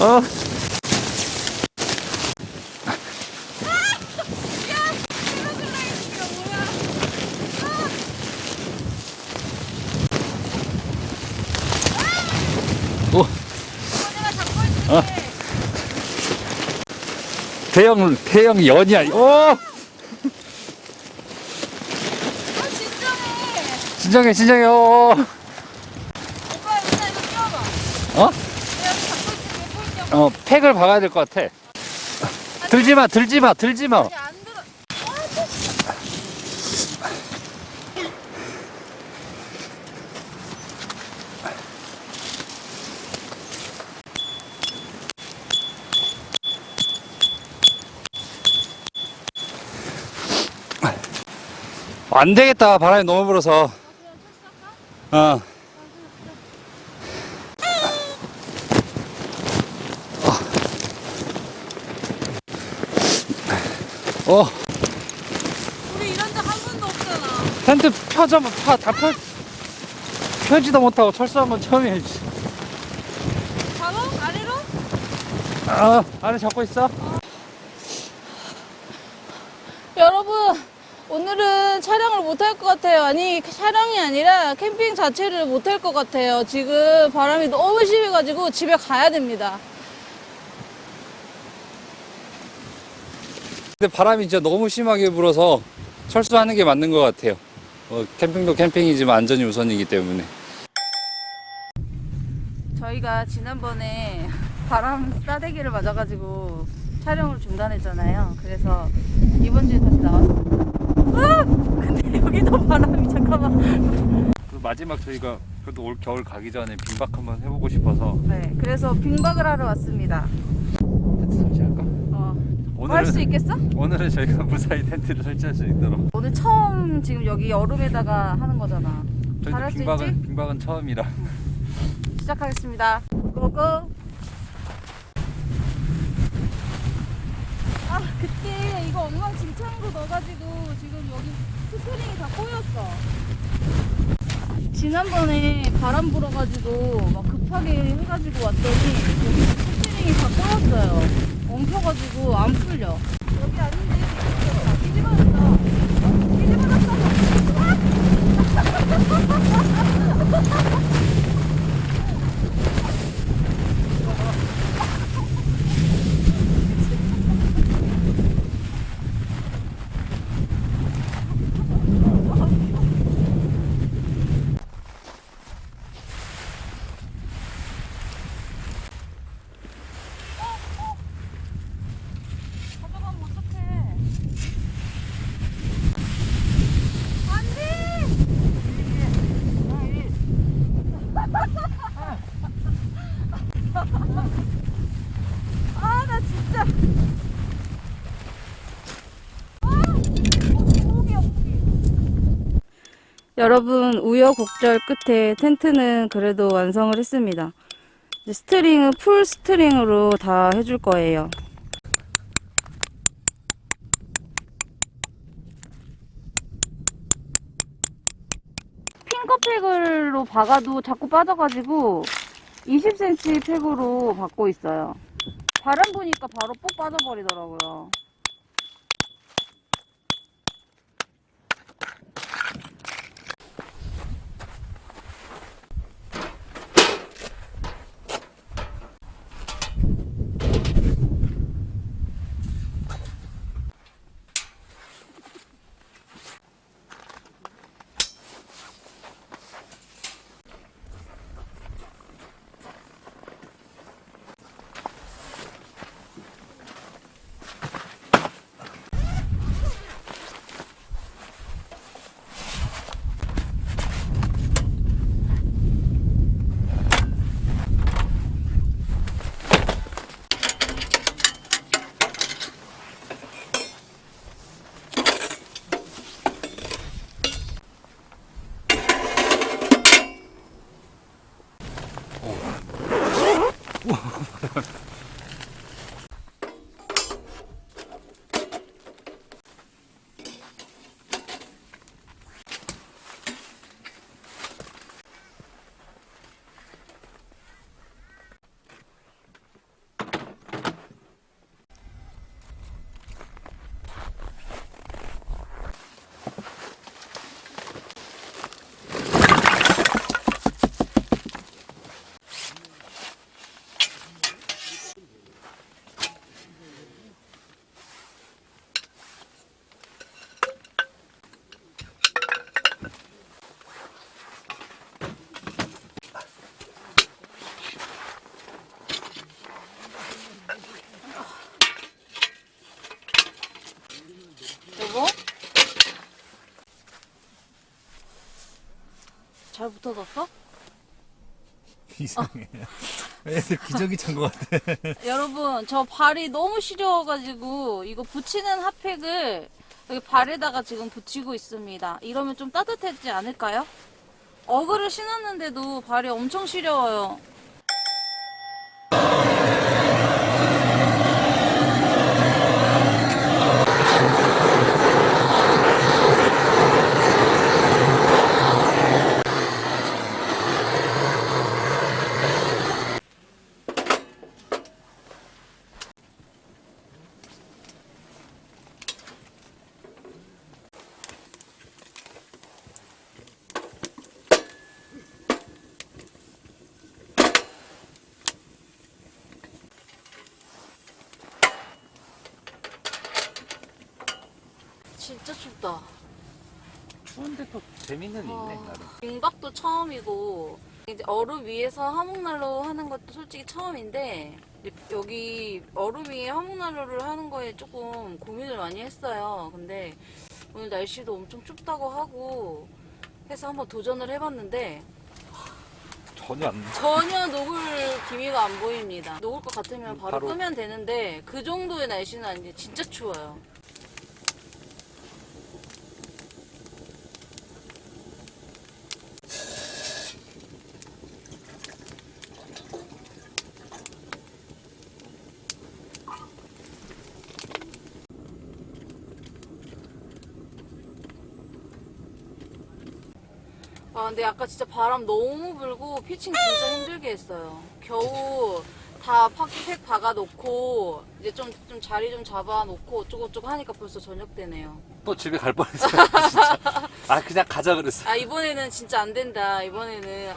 어. 오. 내가 잡고 있을게. 어. 대형 연이야. 오. 진정해. 진정해. 오. 오빠 일단 이거 끼워봐. 어? 내가 여기 잡고 있을게. 포인트 형. 팩을 박아야 될 것 같아. 들지 마. 아니 안 들어. 안 되겠다. 바람이 너무 불어서. 어. 어. 우리 이런 적 한 번도 없잖아. 텐트 펴지도 못하고 철수한 건 처음이지. 바로 아래로? 안에 잡고 있어. 여러분, 오늘은 촬영을 못 할 것 같아요. 아니, 촬영이 아니라 캠핑 자체를 못 할 것 같아요. 지금 바람이 너무 심해가지고 집에 가야 됩니다. 근데 바람이 진짜 너무 심하게 불어서 철수하는 게 맞는 것 같아요. 캠핑도 캠핑이지만 안전이 우선이기 때문에. 저희가 지난번에 바람 싸대기를 맞아가지고 촬영을 중단했잖아요. 그래서 이번 주에 다시 나왔습니다. 근데 여기도 바람이 잠깐만. 마지막 저희가 그래도 올 겨울 가기 전에 빙박 한번 해보고 싶어서. 네, 그래서 빙박을 하러 왔습니다. 잠시 할까? 할 수 있겠어? 오늘은 저희가 무사히 텐트를 설치할 수 있도록. 오늘 처음 지금 여기 여름에다가 하는 거잖아. 잘할 수 있지? 빙박은 처음이라. 시작하겠습니다. 고고. 아, 그때 이거 엉망진창으로 넣어가지고 지금 여기 스프링이 다 꼬였어. 지난번에 바람 불어가지고 막 급하게 해가지고 왔더니 여기 스프링이 다 꼬였어요. 엉켜가지고 안 풀려. 여기 아닌데 뒤집어졌어. 가져가면 어떡해. 안 돼! 아, 나 진짜. 여러분, 우여곡절 끝에 텐트는 그래도 완성을 했습니다. 이제 스트링은 풀 스트링으로 다 해줄 거예요. 핑거팩으로 박아도 자꾸 빠져가지고 20cm 팩으로 박고 있어요. 바람 부니까 바로 뽁 빠져버리더라고요. 붙어졌어? 이상해. 애들 기저귀 찬 것 같아. 여러분, 저 발이 너무 시려워가지고 이거 붙이는 핫팩을 여기 발에다가 지금 붙이고 있습니다. 이러면 좀 따뜻해지지 않을까요? 어그를 신었는데도 발이 엄청 시려워요. 진짜 춥다. 추운데 또 재밌는 일 있네, 나름. 빙박도 처음이고 이제 얼음 위에서 화목난로 하는 것도 솔직히 처음인데 여기 얼음 위에 화목난로를 하는 거에 조금 고민을 많이 했어요. 근데 오늘 날씨도 엄청 춥다고 하고 해서 한번 도전을 해봤는데 전혀 안. 전혀 녹을 기미가 안 보입니다. 녹을 것 같으면 바로 바로 끄면 되는데 그 정도의 날씨는 아닌데 진짜 추워요. 아, 근데 아까 진짜 바람 너무 불고 피칭 진짜 힘들게 했어요. 겨우 다 팩 박아놓고 이제 좀 자리 좀 잡아놓고 어쩌고저쩌고 하니까 벌써 저녁 되네요. 또 집에 갈 뻔했어요, 진짜. 아, 그냥 가자 그랬어. 아, 이번에는 진짜 안 된다. 이번에는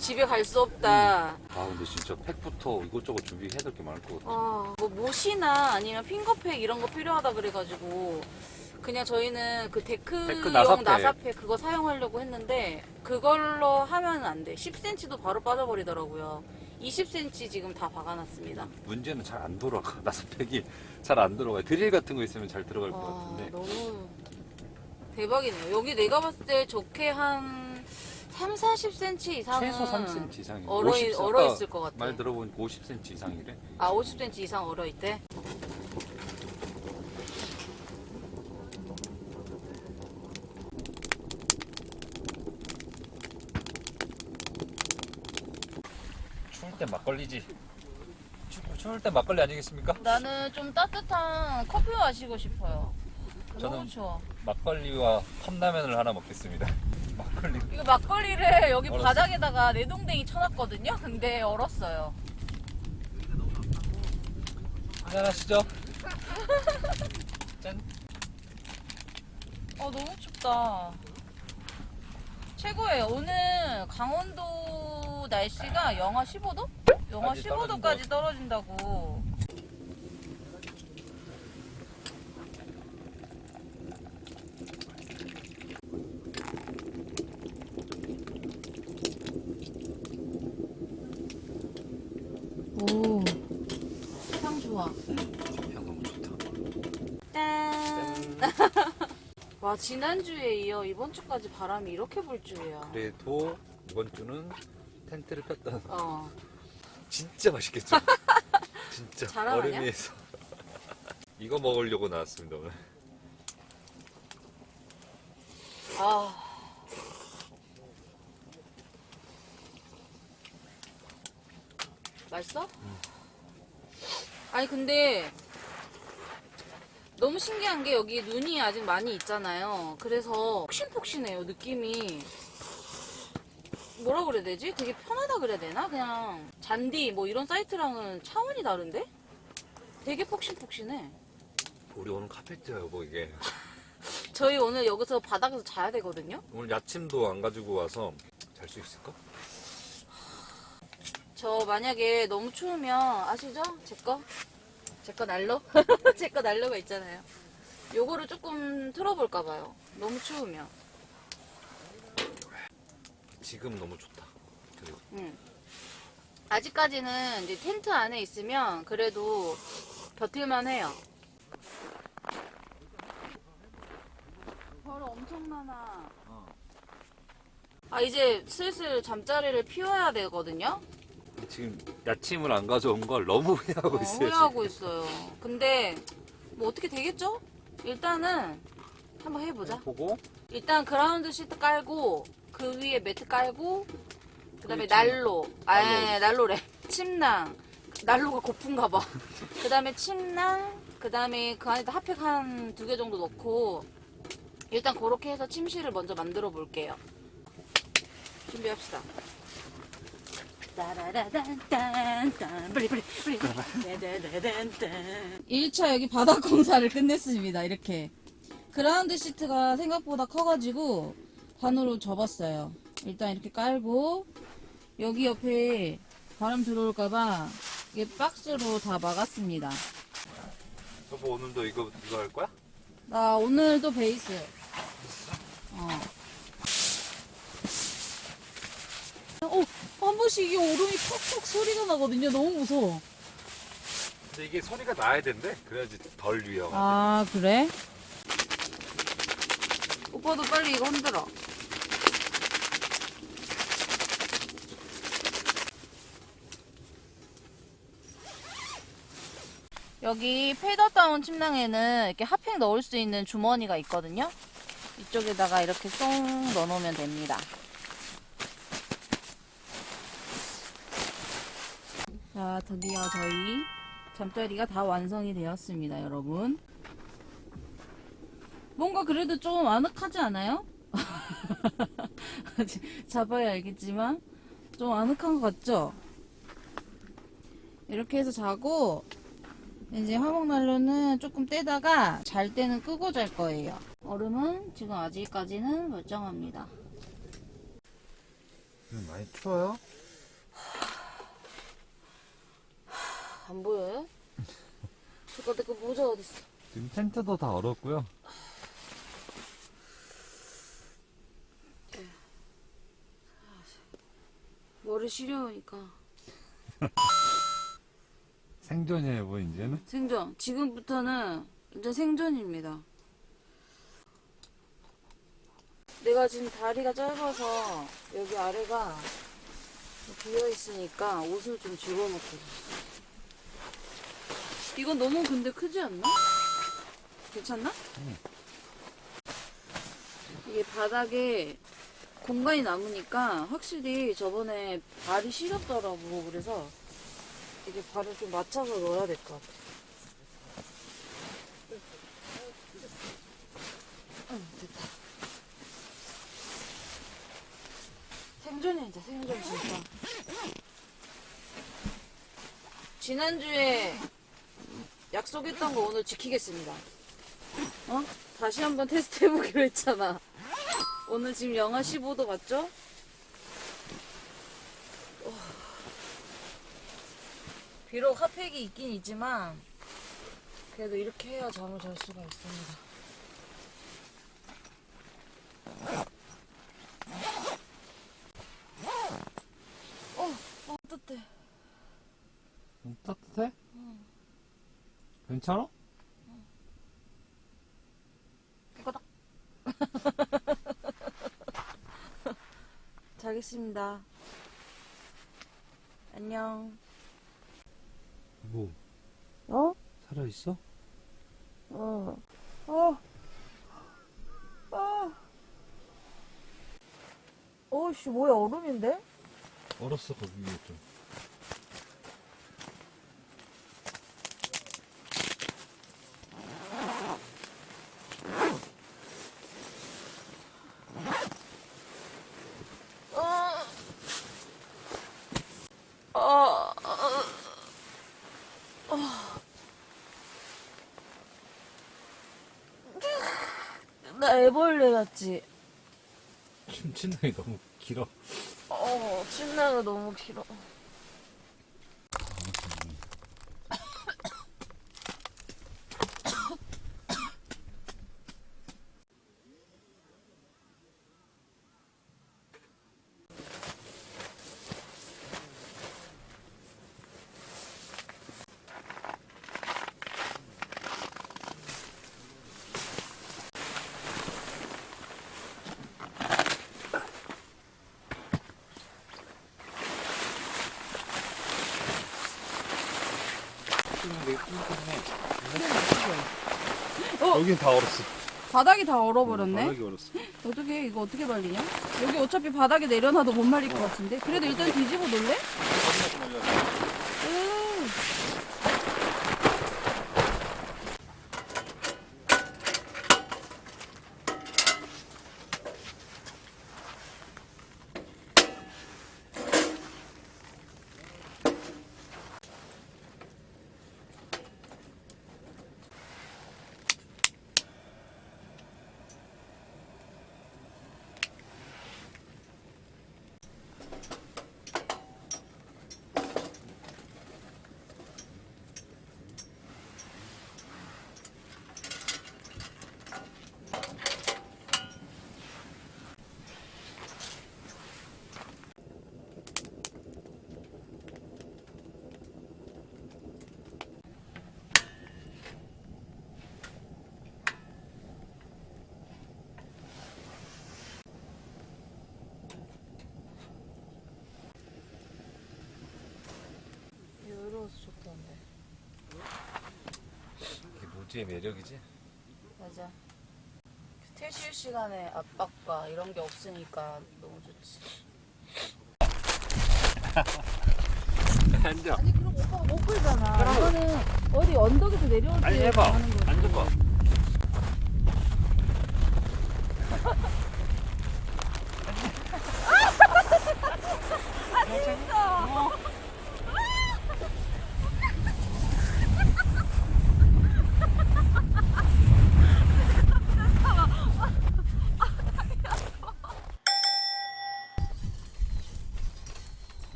집에 갈 수 없다. 아, 근데 진짜 팩부터 이것저것 준비해야 될 게 많을 것 같아. 아, 뭐 못이나 아니면 핑거팩 이런 거 필요하다 그래가지고 그냥 저희는 그 데크용 나사팩. 나사팩 그거 사용하려고 했는데 그걸로 하면 안 돼. 10cm도 바로 빠져버리더라고요. 20cm 지금 다 박아놨습니다. 문제는 잘 안 돌아가. 나사팩이 잘 안 들어가요. 드릴 같은 거 있으면 잘 들어갈 것 와, 같은데. 너무 대박이네요. 여기 내가 봤을 때 적게 한 3, 40cm 이상은 최소 3cm 이상이에요. 얼어 있을 것 같아. 말 들어보니까 50cm 이상이래. 아, 50cm 이상 얼어 있대? 추울 땐 막걸리지. 추울 땐 막걸리 아니겠습니까? 나는 좀 따뜻한 커피 마시고 싶어요. 너무 저는 추워. 막걸리와 컵라면을 하나 먹겠습니다. 막걸리. 이거 막걸리를 여기 얼었어. 바닥에다가 내동댕이 쳐놨거든요? 근데 얼었어요. 한잔하시죠. 짠. 너무 춥다. 최고예요. 오늘 강원도 날씨가 영하 15도? 영하 까지 15도까지 떨어진다고. 오, 향 좋아. 향 너무 좋다. 짠. 와, 지난주에 이어 이번 주까지 바람이 이렇게 불 줄이야. 그래도 이번 주는 텐트를 폈다. 어. 진짜 맛있겠죠? 진짜 자랑하냐? 얼음 위에서 이거 먹으려고 나왔습니다 오늘. 아. 맛있어? 아니 근데 너무 신기한 게 여기 눈이 아직 많이 있잖아요. 그래서 폭신폭신해요. 느낌이 뭐라 그래야 되지? 되게 편하다 그래야 되나? 그냥 잔디 뭐 이런 사이트랑은 차원이 다른데? 되게 폭신폭신해. 우리 오늘 카페트야 여보 이게. 저희 오늘 여기서 바닥에서 자야 되거든요. 오늘 야침도 안 가지고 와서 잘 수 있을까? 저 만약에 너무 추우면 아시죠? 제거 난로? 제 거 난로가 있잖아요. 요거를 조금 틀어볼까 봐요. 너무 추우면. 지금 너무 좋다. 그리고 아직까지는 이제 텐트 안에 있으면 그래도 버틸만 해요. 벌 엄청 많아. 아, 이제 슬슬 잠자리를 피워야 되거든요? 지금 야침을 안 가져온 걸 너무 후회하고 있어요. 후회하고 지금. 있어요. 근데, 뭐 어떻게 되겠죠? 일단은, 한번 해보자. 보고 일단 그라운드 시트 깔고, 그 위에 매트 깔고, 그 다음에 그렇죠. 난로. 아, 난로래. 침낭. 난로가 고픈가 봐. 그 다음에 침낭, 그 다음에 그 안에다 핫팩 한 2개 정도 넣고, 일단 그렇게 해서 침실을 먼저 만들어 볼게요. 준비합시다. 따라라단딴딴 뿌리 1차 여기 바닥 공사를 끝냈습니다. 이렇게 그라운드 시트가 생각보다 커가지고 반으로 접었어요. 일단 이렇게 깔고 여기 옆에 바람 들어올까봐 이게 박스로 다 막았습니다. 여보 오늘도 이거 할 거야? 나 오늘도 베이스. 한 번씩 이게 오름이 퍽퍽 소리가 나거든요. 너무 무서워. 근데 이게 소리가 나야 된대. 그래야지 덜 위험하대. 아, 그래? 오빠도 빨리 이거 흔들어. 여기 페더다운 침낭에는 이렇게 핫팩 넣을 수 있는 주머니가 있거든요. 이쪽에다가 이렇게 쏙 넣어놓으면 됩니다. 자, 드디어 저희 잠자리가 다 완성이 되었습니다, 여러분. 뭔가 그래도 좀 아늑하지 않아요? 잡아야 알겠지만 좀 아늑한 것 같죠? 이렇게 해서 자고 이제 화목난로는 조금 떼다가 잘 때는 끄고 잘 거예요. 얼음은 지금 아직까지는 멀쩡합니다. 많이 추워요? 안 보여요? 잠깐 내거 모자 어딨어? 지금 텐트도 다 얼었고요. 머리 시려우니까 생존이에요, 뭐 이제는? 생존. 지금부터는 이제 생존입니다. 내가 지금 다리가 짧아서 여기 아래가 비어있으니까 옷을 좀 집어넣고 잤어. 이건 너무 근데 크지 않나? 괜찮나? 이게 바닥에 공간이 남으니까 확실히 저번에 발이 시렵더라고. 그래서 이게 발을 좀 맞춰서 넣어야 될 것 같아. 됐다. 생존이야, 생존 진짜. 지난주에 약속했던 거 오늘 지키겠습니다. 어? 다시 한번 테스트 해보기로 했잖아. 오늘 지금 영하 15도 맞죠? 비록 핫팩이 있긴 있지만 그래도 이렇게 해야 잠을 잘 수가 있습니다. 따뜻해. 따뜻해? 괜찮아? 이거다. 자겠습니다. 안녕. 뭐, 어? 살아있어? 어씨, 뭐야, 얼음인데? 얼었어, 거기 위에 좀. 나 애벌레 같지? 침낭이 너무 길어. 침낭이 너무 길어. 찍으면 되게 뿌듯하네. 어? 여긴 다 얼었어. 바닥이 다 얼어버렸네. 바닥이 얼었어. 어떻게 이거 어떻게 말리냐? 여기 어차피 바닥에 내려놔도 못 말릴 것 같은데. 그래도 일단 뒤집어 놓을래? 여유로워서 좋다는데. 이게 노지의 매력이지? 맞아. 퇴실 시간에 압박과 이런 게 없으니까 너무 좋지. 앉아. 아니 그럼 오빠가 못 풀잖아. 이거는 어디 언덕에서 내려올 때 아니 해봐. 하는 거지. 앉아봐. 아 진짜.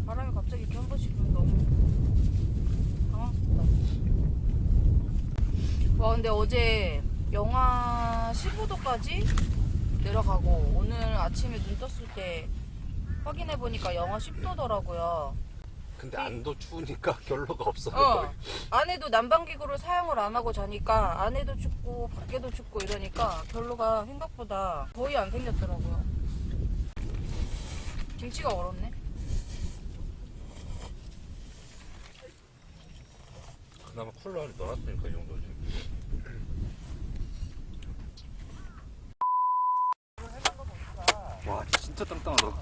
바람이 갑자기 이렇게 한 번씩 불면 너무 당황스럽다. 와 근데 어제 영하 15도까지 내려가고 오늘 아침에 눈 떴을 때 확인해 보니까 영하 10도더라고요. 근데 안도 추우니까 결로가 없어. 안에도 난방기구를 사용을 안 하고 자니까 안에도 춥고 밖에도 춥고 이러니까 결로가 생각보다 거의 안 생겼더라고요. 김치가 얼었네. 그나마 쿨러 안에 넣어놨으니까 이 정도지. 와 진짜 땅땅하다.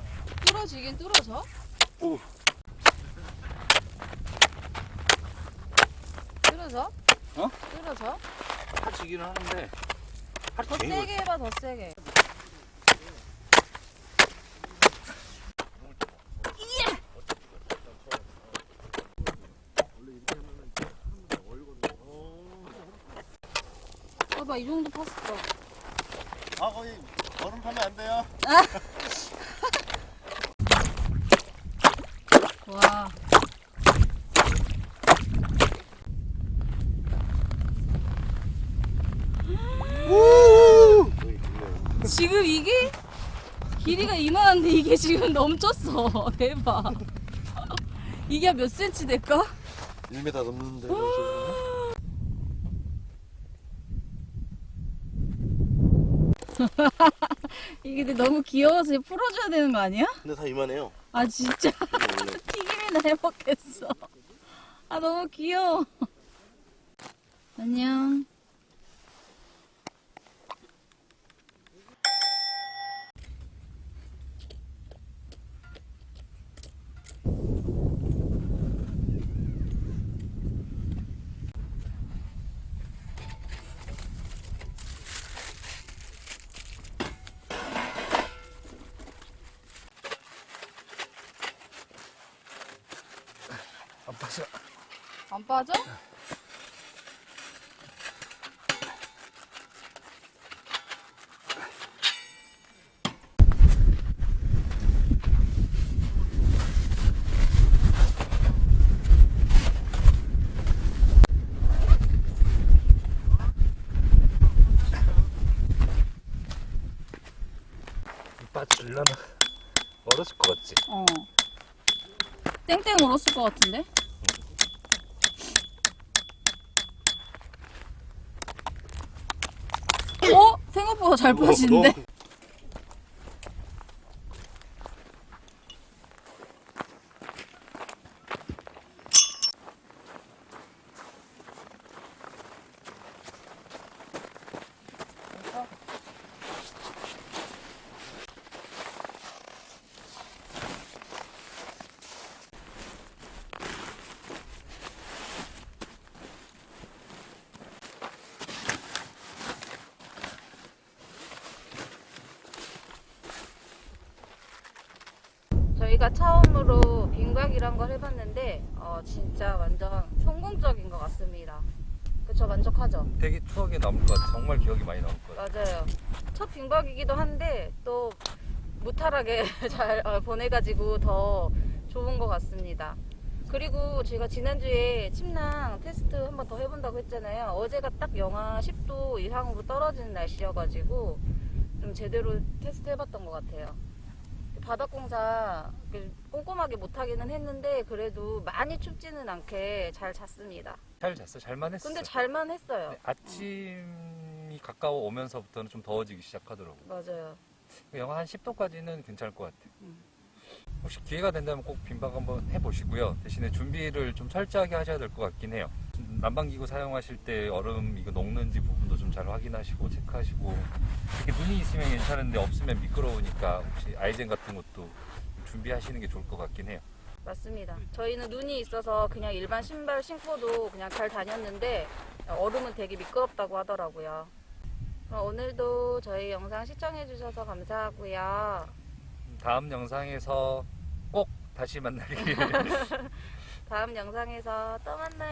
뚫어지긴 뚫어져? 오. 뚫어져? 어? 뚫어져? 하지기는 하는데 더 세게 해봐 더 세게. 봐봐 이 정도 팠어. 아 거기 얼음 파면 안 돼요. 와. 지금 이게 길이가 이만한데 이게 지금 넘쳤어. 대박. 이게 몇 센치 될까? 1m 넘는데. 이게 근데 너무 귀여워서 풀어줘야 되는 거 아니야? 근데 다 이만해요. 아 진짜 원래 튀김이나 해먹겠어. 아 너무 귀여워. 안녕. 안 빠져. 안 빠져? 빠질려나? 얼었을 것 같지? 어. 땡땡 얼었을 것 같은데? 생각보다 잘 빠지는데? 저희가 처음으로 빙박이란 걸 해봤는데 진짜 완전 성공적인 것 같습니다. 그쵸? 만족하죠? 되게 추억에 남을 것 같아. 정말 기억이 많이 남을 것 같아. 맞아요. 첫 빙박이기도 한데 또 무탈하게 잘 보내가지고 더 좋은 것 같습니다. 그리고 제가 지난주에 침낭 테스트 한 번 더 해본다고 했잖아요. 어제가 딱 영하 10도 이상으로 떨어지는 날씨여가지고 좀 제대로 테스트 해봤던 것 같아요. 바닥공사 꼼꼼하게 못하기는 했는데 그래도 많이 춥지는 않게 잘 잤습니다. 잘 잤어? 잘만 했어. 근데 잘만 했어요. 네, 아침이 가까워 오면서부터는 좀 더워지기 시작하더라고. 맞아요. 영하 한 10도까지는 괜찮을 것 같아. 음. 혹시 기회가 된다면 꼭 빈박 한번 해보시고요. 대신에 준비를 좀 철저하게 하셔야 될 것 같긴 해요. 난방기구 사용하실 때 얼음 이거 녹는지 부분도 좀 잘 확인하시고 체크하시고, 이렇게 눈이 있으면 괜찮은데 없으면 미끄러우니까 혹시 아이젠 같은 것도 준비하시는 게 좋을 것 같긴 해요. 맞습니다. 저희는 눈이 있어서 그냥 일반 신발 신고도 그냥 잘 다녔는데 얼음은 되게 미끄럽다고 하더라고요. 그럼 오늘도 저희 영상 시청해주셔서 감사하고요. 다음 영상에서 꼭 다시 만나길. 다음 영상에서 또 만나요.